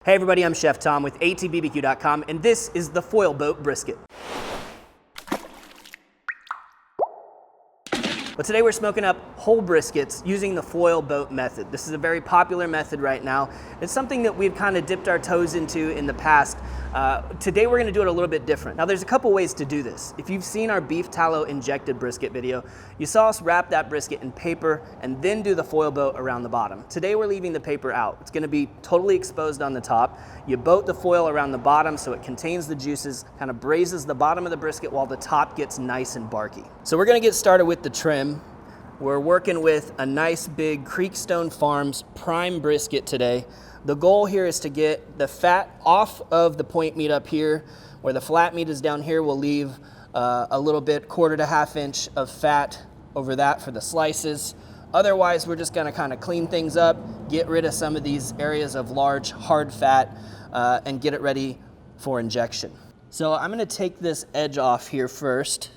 Hey everybody, I'm Chef Tom with allthingsbbq.com, and this is the Foil Boat Brisket. But today we're smoking up whole briskets using the foil boat method. This is a very popular method right now. It's something that we've kind of dipped our toes into in the past. Today we're gonna do it a little bit different. Now there's a couple ways to do this. If you've seen our beef tallow injected brisket video, you saw us wrap that brisket in paper and then do the foil boat around the bottom. Today we're leaving the paper out. It's gonna be totally exposed on the top. You boat the foil around the bottom so it contains the juices, kind of braises the bottom of the brisket while the top gets nice and barky. So we're gonna get started with the trim. We're working with a nice big Creekstone Farms prime brisket today. The goal here is to get the fat off of the point meat up here. Where the flat meat is down here, we'll leave a little bit, 1/4 to 1/2 inch of fat over that for the slices. Otherwise, we're just gonna kind of clean things up, get rid of some of these areas of large, hard fat, and get it ready for injection. So I'm gonna take this edge off here first.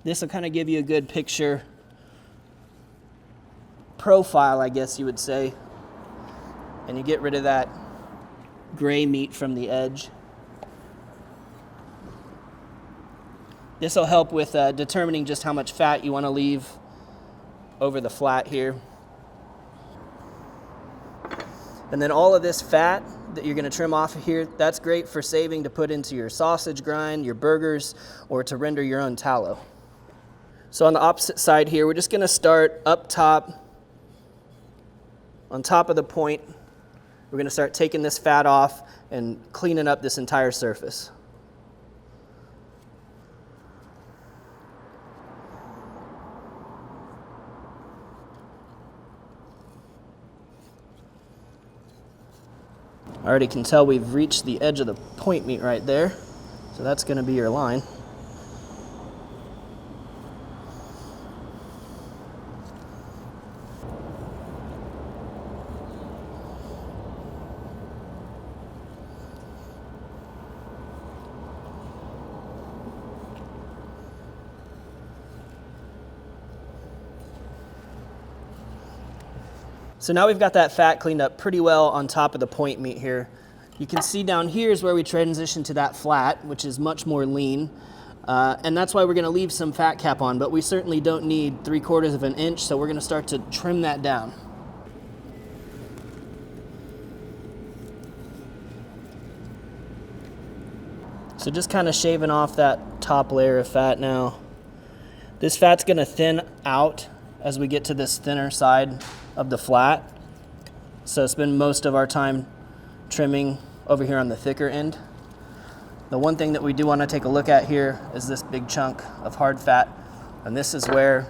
This will kind of give you a good picture profile, I guess you would say. And you get rid of that gray meat from the edge. This will help with determining just how much fat you want to leave over the flat here. And then all of this fat that you're going to trim off of here, that's great for saving to put into your sausage grind, your burgers, or to render your own tallow. So on the opposite side here, we're just going to start up top, on top of the point. We're going to start taking this fat off and cleaning up this entire surface. I already can tell we've reached the edge of the point meat right there, so that's going to be your line. So now we've got that fat cleaned up pretty well on top of the point meat here. You can see down here is where we transition to that flat, which is much more lean. And that's why we're gonna leave some fat cap on, but we certainly don't need 3/4 of an inch, so we're gonna start to trim that down. So just kind of shaving off that top layer of fat now. This fat's gonna thin out as we get to this thinner side of the flat. So spend most of our time trimming over here on the thicker end. The one thing that we do want to take a look at here is this big chunk of hard fat. And this is where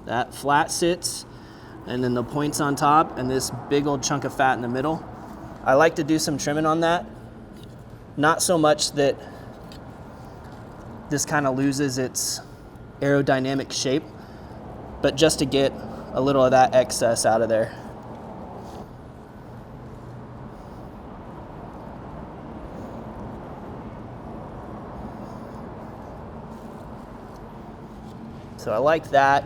that flat sits, and then the points on top, and this big old chunk of fat in the middle. I like to do some trimming on that. Not so much that this kind of loses its aerodynamic shape, but just to get a little of that excess out of there. So I like that.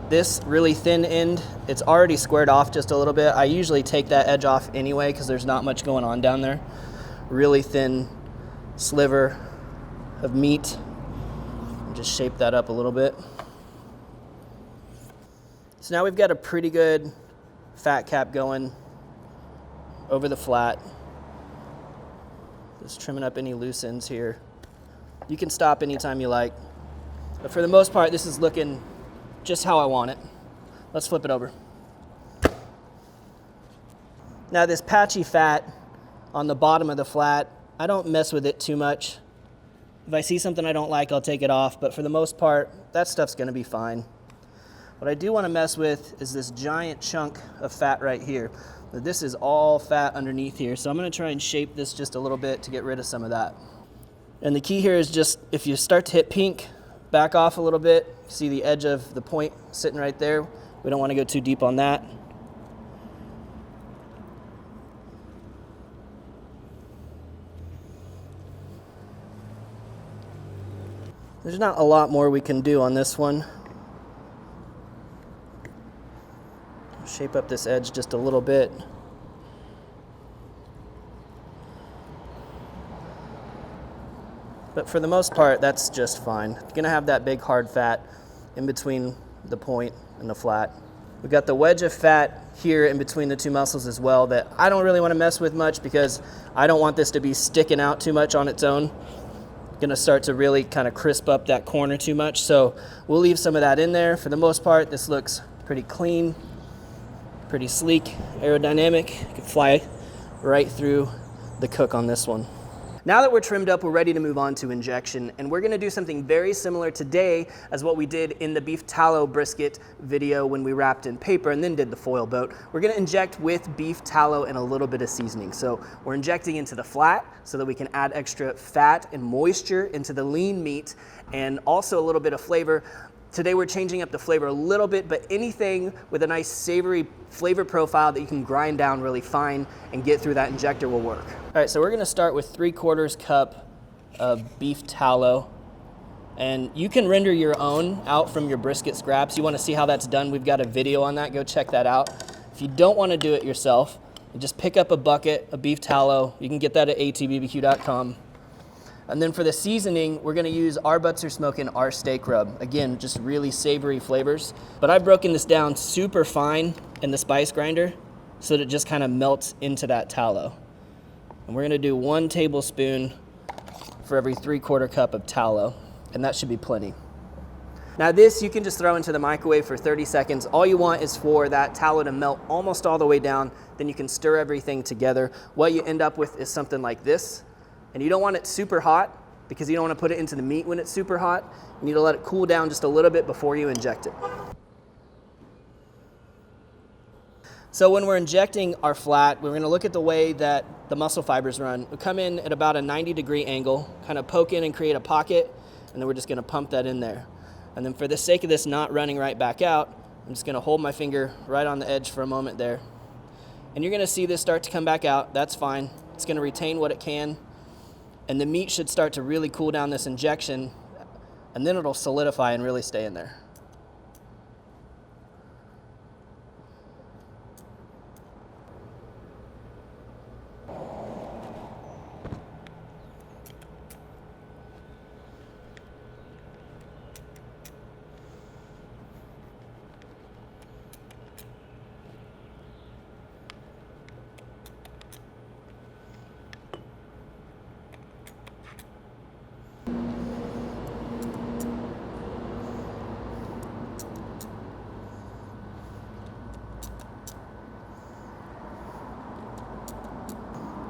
This really thin end, it's already squared off just a little bit. I usually take that edge off anyway because there's not much going on down there. Really thin sliver of meat. Just shape that up a little bit. So now we've got a pretty good fat cap going over the flat. Just trimming up any loose ends here. You can stop anytime you like. But for the most part, this is looking just how I want it. Let's flip it over. Now this patchy fat on the bottom of the flat, I don't mess with it too much. If I see something I don't like, I'll take it off. But for the most part, that stuff's gonna be fine. What I do want to mess with is this giant chunk of fat right here. This is all fat underneath here, so I'm going to try and shape this just a little bit to get rid of some of that. And the key here is just, if you start to hit pink, back off a little bit. See the edge of the point sitting right there? We don't want to go too deep on that. There's not a lot more we can do on this one. shape up this edge just a little bit. But for the most part, that's just fine. You're gonna have that big hard fat in between the point and the flat. We've got the wedge of fat here in between the two muscles as well that I don't really want to mess with much because I don't want this to be sticking out too much on its own. Gonna start to really kind of crisp up that corner too much, so we'll leave some of that in there. For the most part, this looks pretty clean, pretty sleek, aerodynamic. You can fly right through the cook on this one. Now that we're trimmed up, we're ready to move on to injection, and we're gonna do something very similar today as what we did in the beef tallow brisket video when we wrapped in paper and then did the foil boat. We're gonna inject with beef tallow and a little bit of seasoning. So we're injecting into the flat so that we can add extra fat and moisture into the lean meat and also a little bit of flavor. Today we're changing up the flavor a little bit, but anything with a nice savory flavor profile that you can grind down really fine and get through that injector will work. All right, so we're gonna start with 3/4 cup of beef tallow. And you can render your own out from your brisket scraps. You wanna see how that's done, we've got a video on that, go check that out. If you don't wanna do it yourself, just pick up a bucket of beef tallow. You can get that at allthingsbbq.com. And then for the seasoning, we're gonna use our butts are smoking our steak rub. Again, just really savory flavors. But I've broken this down super fine in the spice grinder so that it just kind of melts into that tallow. And we're gonna do 1 tablespoon for every 3/4 cup of tallow, and that should be plenty. Now this you can just throw into the microwave for 30 seconds. All you want is for that tallow to melt almost all the way down, then you can stir everything together. What you end up with is something like this. And you don't want it super hot because you don't want to put it into the meat when it's super hot. You need to let it cool down just a little bit before you inject it. So when we're injecting our flat, we're going to look at the way that the muscle fibers run. We come in at about a 90-degree angle, kind of poke in and create a pocket, and then we're just going to pump that in there. And then for the sake of this not running right back out, I'm just going to hold my finger right on the edge for a moment there. And you're going to see this start to come back out. That's fine. It's going to retain what it can. And the meat should start to really cool down this injection, and then it'll solidify and really stay in there.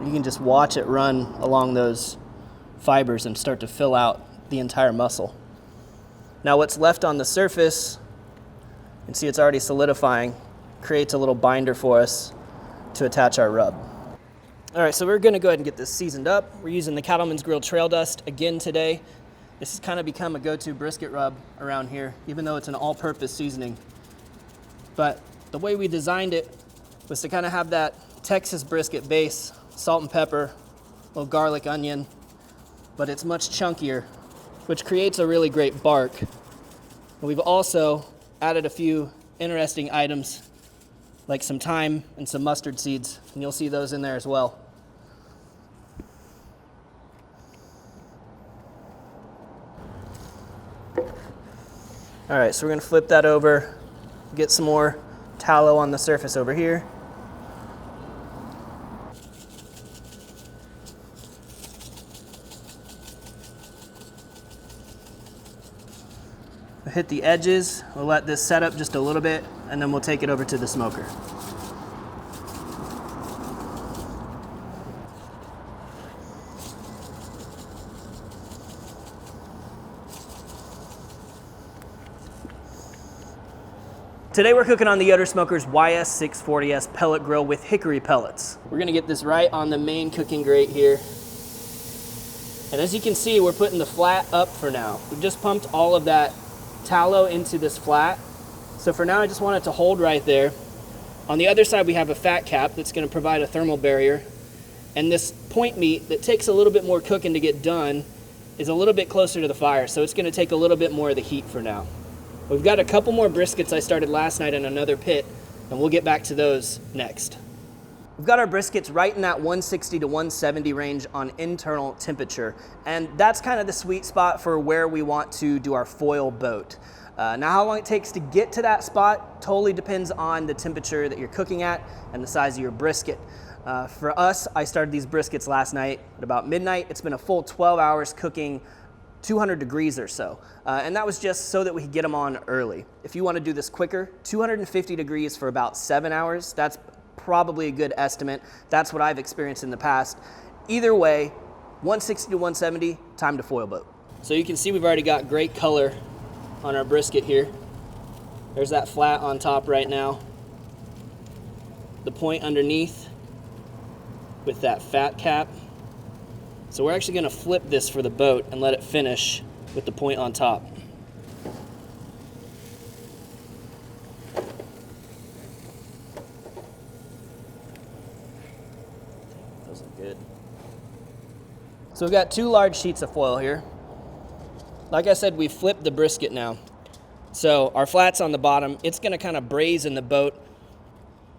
You can just watch it run along those fibers and start to fill out the entire muscle. Now what's left on the surface, you can see it's already solidifying, creates a little binder for us to attach our rub. All right, so we're gonna go ahead and get this seasoned up. We're using the Cattleman's Grill Trail Dust again today. This has kind of become a go-to brisket rub around here, even though it's an all-purpose seasoning. But the way we designed it was to kind of have that Texas brisket base, salt and pepper, a little garlic, onion, but it's much chunkier, which creates a really great bark. And we've also added a few interesting items like some thyme and some mustard seeds, and you'll see those in there as well. All right, so we're gonna flip that over, get some more tallow on the surface over here. Hit the edges, we'll let this set up just a little bit, and then we'll take it over to the smoker. Today we're cooking on the Yoder Smoker's YS640S pellet grill with hickory pellets. We're gonna get this right on the main cooking grate here. And as you can see, we're putting the flat up for now. We've just pumped all of that tallow into this flat. So for now, I just want it to hold right there. On the other side, we have a fat cap that's gonna provide a thermal barrier. And this point meat that takes a little bit more cooking to get done is a little bit closer to the fire, so it's gonna take a little bit more of the heat for now. We've got a couple more briskets I started last night in another pit and we'll get back to those next. We've got our briskets right in that 160 to 170 range on internal temperature, and that's kind of the sweet spot for where we want to do our foil boat. Now, how long it takes to get to that spot totally depends on the temperature that you're cooking at and the size of your brisket. For us, I started these briskets last night at about midnight. It's been a full 12 hours cooking 200 degrees or so. And that was just so that we could get them on early. If you want to do this quicker, 250 degrees for about 7 hours. That's probably a good estimate. That's what I've experienced in the past. Either way, 160 to 170, time to foil boat. So you can see we've already got great color on our brisket here. There's that flat on top right now. The point underneath with that fat cap. So we're actually gonna flip this for the boat and let it finish with the point on top. Those look good. So we've got 2 large sheets of foil here. Like I said, we flipped the brisket now. So our flat's on the bottom. It's gonna kind of braise in the boat.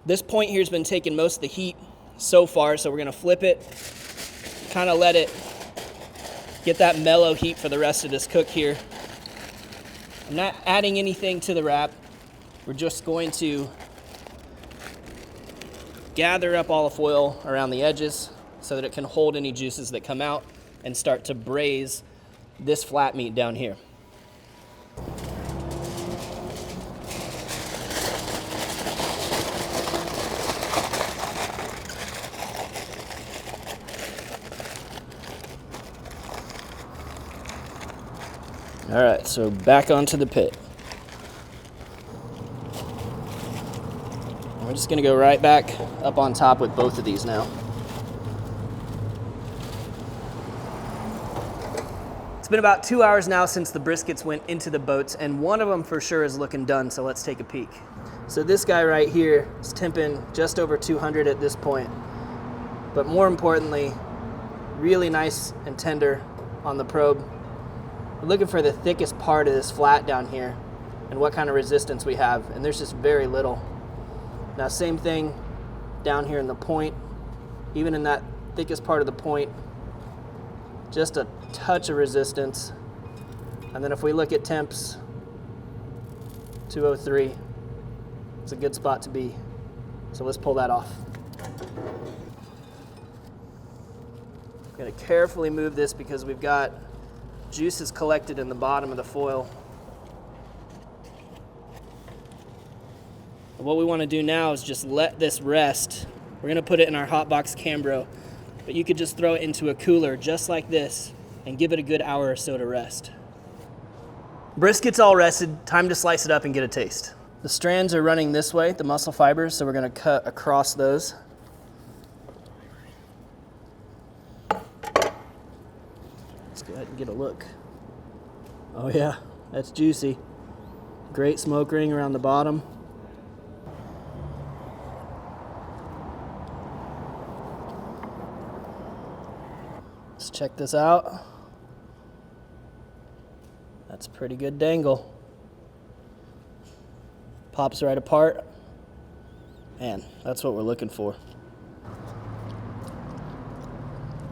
This point here's been taking most of the heat so far, so we're gonna flip it, kind of let it get that mellow heat for the rest of this cook here. I'm not adding anything to the wrap. We're just going to gather up all the foil around the edges so that it can hold any juices that come out and start to braise this flat meat down here. All right, so back onto the pit. We're just gonna go right back up on top with both of these now. It's been about 2 hours now since the briskets went into the boats, and one of them for sure is looking done, so let's take a peek. So this guy right here is temping just over 200 at this point, but more importantly, really nice and tender on the probe. We're looking for the thickest part of this flat down here and what kind of resistance we have, and there's just very little. Now same thing down here in the point, even in that thickest part of the point, just a touch of resistance. And then if we look at temps, 203, it's a good spot to be. So let's pull that off. I'm gonna carefully move this because we've got juices collected in the bottom of the foil. What we want to do now is just let this rest. We're going to put it in our hot box Cambro, but you could just throw it into a cooler just like this and give it a good hour or so to rest. Brisket's all rested, time to slice it up and get a taste. The strands are running this way, the muscle fibers, so we're going to cut across those. Let's go ahead and get a look. Oh yeah, that's juicy. Great smoke ring around the bottom. Let's check this out. That's a pretty good dangle. Pops right apart. Man, that's what we're looking for.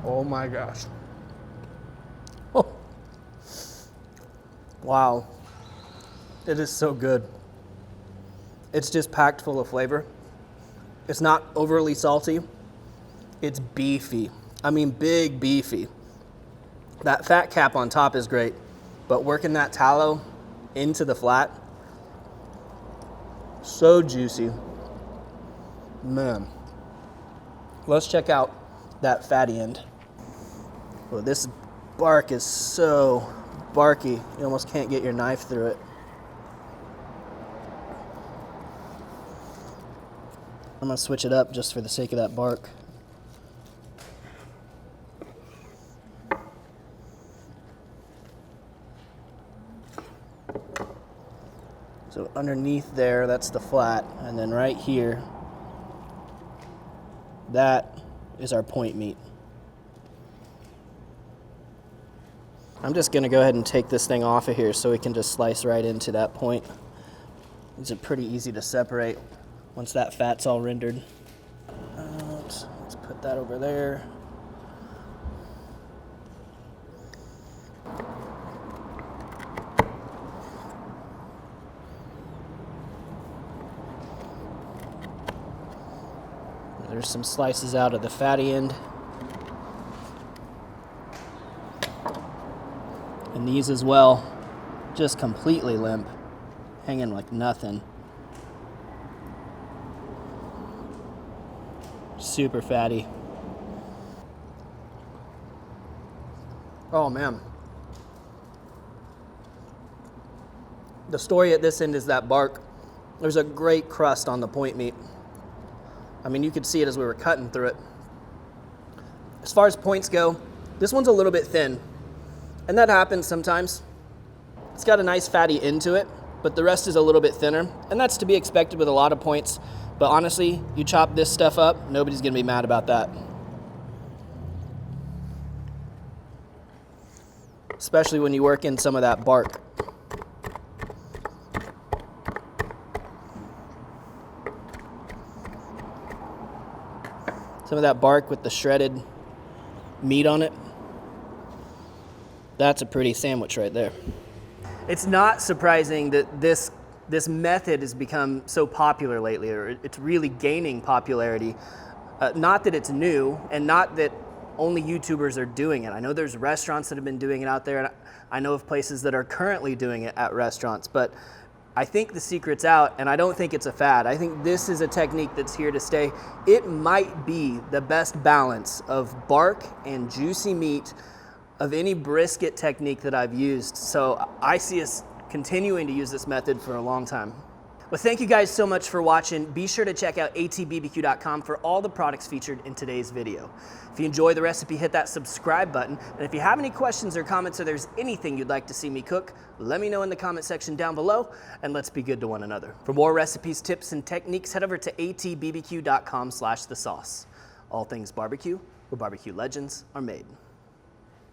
Oh my gosh. Oh. Wow. It is so good. It's just packed full of flavor. It's not overly salty. It's beefy. I mean, big beefy. That fat cap on top is great, but working that tallow into the flat, so juicy. Man. Let's check out that fatty end. Well, this bark is so barky, you almost can't get your knife through it. I'm gonna switch it up just for the sake of that bark. So underneath there, that's the flat, and then right here, that is our point meat. I'm just gonna go ahead and take this thing off of here so we can just slice right into that point. These are pretty easy to separate once that fat's all rendered. Let's put that over there. There's some slices out of the fatty end. And these as well, just completely limp, hanging like nothing. Super fatty. Oh man. The story at this end is that bark. There's a great crust on the point meat. I mean, you could see it as we were cutting through it. As far as points go, this one's a little bit thin, and that happens sometimes. It's got a nice fatty end to it, but the rest is a little bit thinner, and that's to be expected with a lot of points. But honestly, you chop this stuff up, nobody's gonna be mad about that. Especially when you work in some of that bark. Some of that bark with the shredded meat on it. That's a pretty sandwich right there. It's not surprising that this method has become so popular lately, or it's really gaining popularity. Not that it's new, and not that only YouTubers are doing it. I know there's restaurants that have been doing it out there, and I know of places that are currently doing it at restaurants, but I think the secret's out, and I don't think it's a fad. I think this is a technique that's here to stay. It might be the best balance of bark and juicy meat of any brisket technique that I've used. So I see us continuing to use this method for a long time. Well, thank you guys so much for watching. Be sure to check out allthingsbbq.com for all the products featured in today's video. If you enjoy the recipe, hit that subscribe button. And if you have any questions or comments, or there's anything you'd like to see me cook, let me know in the comment section down below, and let's be good to one another. For more recipes, tips, and techniques, head over to allthingsbbq.com/thesauce. All Things Barbecue, where barbecue legends are made.